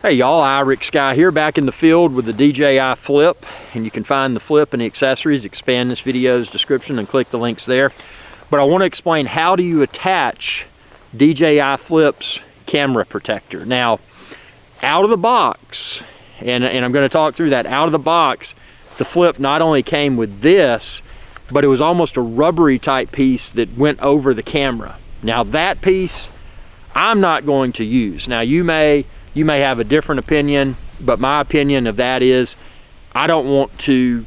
Hey y'all, Rick Sky here, back in the field with the DJI Flip, and you can find the Flip and the accessories. Expand this video's description and click the links there. But I want to explain how do you attach DJI Flip's camera protector. Now, out of the box, and I'm going to talk through that, out of the box, the Flip not only came with this, but it was almost a rubbery type piece that went over the camera. Now that piece, I'm not going to use. Now you may have a different opinion, but my opinion of that is I don't want to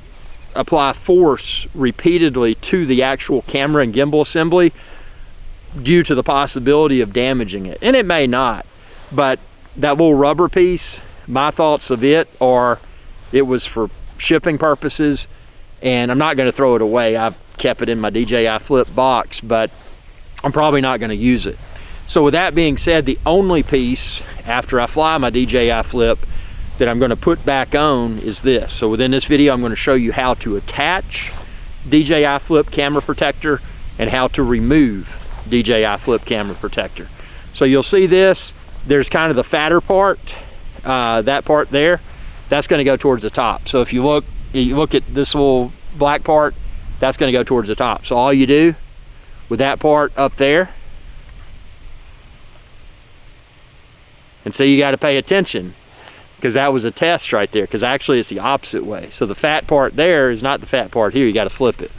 apply force repeatedly to the actual camera and gimbal assembly due to the possibility of damaging it. And it may not, but that little rubber piece, my thoughts of it are it was for shipping purposes, and I'm not going to throw it away. I've kept it in my DJI Flip box, but I'm probably not going to use it. So with that being said, the only piece after I fly my DJI Flip that I'm going to put back on is this. So within this video, I'm going to show you how to attach DJI Flip camera protector and how to remove DJI Flip camera protector. So you'll see this, there's kind of the fatter part, that part there, that's going to go towards the top. So if you look at this little black part, that's going to go towards the top. So all you do with that part up there, and so you got to pay attention, because that was a test right there, because actually it's the opposite way. So the fat part there is not the fat part here, you got to flip it.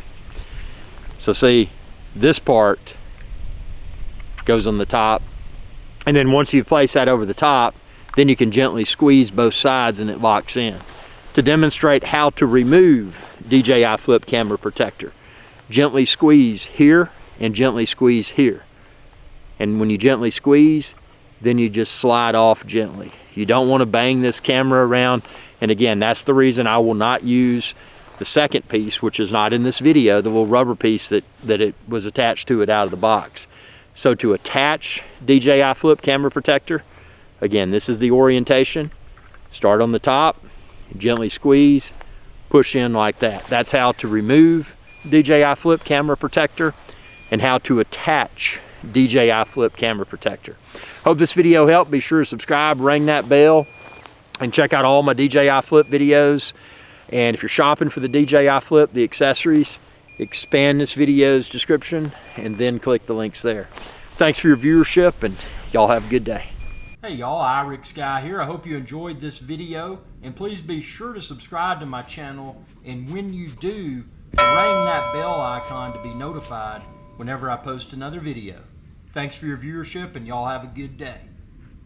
So see, this part goes on the top, and then once you place that over the top, then you can gently squeeze both sides and it locks in. To demonstrate how to remove DJI Flip camera protector, gently squeeze here and gently squeeze here. And when you gently squeeze, then you just slide off gently. You don't want to bang this camera around. And again, that's the reason I will not use the second piece, which is not in this video, the little rubber piece that it was attached to it out of the box. So to attach DJI Flip camera protector, again, this is the orientation. Start on the top, gently squeeze, push in like that. That's how to remove DJI Flip camera protector and how to attach DJI Flip camera protector. Hope this video helped. Be sure to subscribe, ring that bell, and check out all my DJI Flip videos. And if you're shopping for the DJI Flip, the accessories, expand this video's description and then click the links there. Thanks for your viewership, and y'all have a good day. Hey y'all, Rick Sky here. I hope you enjoyed this video, and please be sure to subscribe to my channel, and when you do, ring that bell icon to be notified whenever I post another video. Thanks for your viewership, and y'all have a good day.